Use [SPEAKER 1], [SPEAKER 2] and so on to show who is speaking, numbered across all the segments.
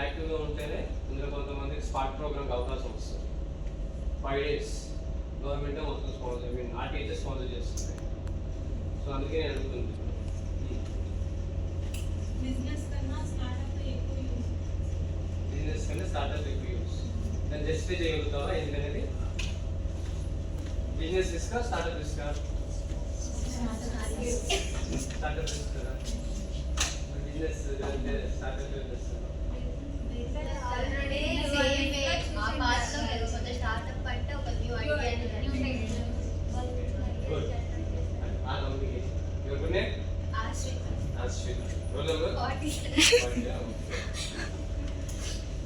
[SPEAKER 1] యాక్టివ్గా ఉంటేనే ఇందులో కొంతమందికి స్పార్క్ ప్రోగ్రామ్కి అవకాశం వస్తుంది. 5 days గవర్నమెంటే మొత్తం స్పాన్సర్, ఆ టీచర్ స్పాన్సర్ చేస్తుంది. సో అందుకే నేను అడుగుతుంది,
[SPEAKER 2] బిజినెస్ కన్నా స్టార్ట్అప్ ఎక్కువ యూస్.
[SPEAKER 1] బిజినెస్ కన్నా స్టార్ట్అప్ ఎక్కువ యూస్. దాన్ని జస్టిఫై చేయగలుగుతావా ఎందుకనేది? బిజినెస్ రిస్కా స్టార్ట్అప్ రిస్కా? స్టార్ట్అప్ రిస్క్ కదా. బిజినెస్ స్టార్ట్అప్ బిజినెస్
[SPEAKER 3] ఆల్రెడీ ఆ పార్ట్ లో లేకపోతే స్టార్ట్అప్ అంటే ఒక న్యూ ఐడియా
[SPEAKER 1] గుడ్. ఆ కంపెనీ ఎవరునే ఆశ్రిత రోల్ నెంబర్ 40.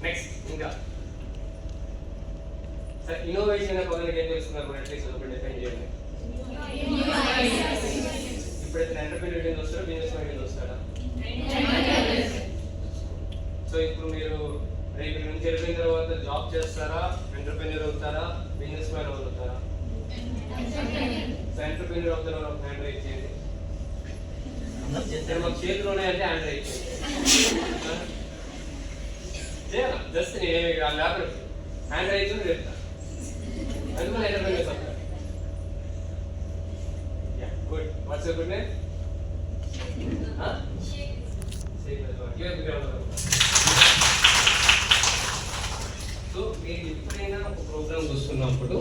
[SPEAKER 1] నెక్స్ట్ ఇంకా సరే, ఇన్నోవేషన్ అనే పదానికి ఏం తెలుసుకున్నారు? మరి అట్లీస్ట్ ఒకటి డిఫైన్ చేయండి. ఇప్పుడైతే ఎంటర్ప్రెన్యూర్ కింద వస్తారా, బిజినెస్ మ్యాన్ కింద వస్తారా? సో ఇప్పుడు మీరు రేపు నుంచి వెళ్ళిన తర్వాత జాబ్ చేస్తారా, ఎంటర్ప్రెన్యూర్ అవుతారా, బిజినెస్ మ్యాన్ అవుతారా? సో ఎంటర్ప్రెన్యూర్ అవుతారా? ఒక హ్యాండ్ రైట్ చేయండి. మాకు చేతిలోనే అంటే హ్యాండ్ రైట్ చేయాలా? జస్ట్ నేను లేకపోతే హ్యాండ్ రైట్ చెప్తా. అందుకని ఎంటర్ప్రెన్యూర్స్ అవుతారు. Good. What's your good name? So మీరు ఎప్పుడైనా ఒక ప్రోగ్రామ్ చూస్తున్నప్పుడు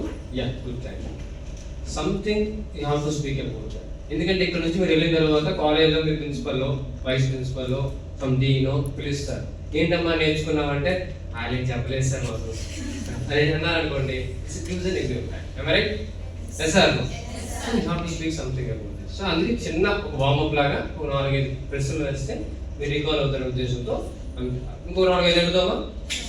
[SPEAKER 1] good time something you have to speak about that. ఎందుకంటే ఇక్కడ నుంచి మీరు వెళ్ళిన తర్వాత కాలేజ్లో మీ ప్రిన్సిపల్లో, వైస్ ప్రిన్సిపల్లో, ఫ్రమ్ డీనో పిలుస్తారు. ఏంటమ్మా నేర్చుకున్నామంటే వాళ్ళకి చెప్పలేదు సార్ మాకు అని అన్నారు అనుకోండి. It's gives an example. Right? Yes sir. So you have to speak something about this. So అందుకే చిన్న ఒక వార్మప్ లాగా ఒక 4-5 ప్రశ్నలు వేస్తే మీరు రీకాల్ అవుతున్న ఉద్దేశంతో ఇంకో 4-5 అడుగుతావా?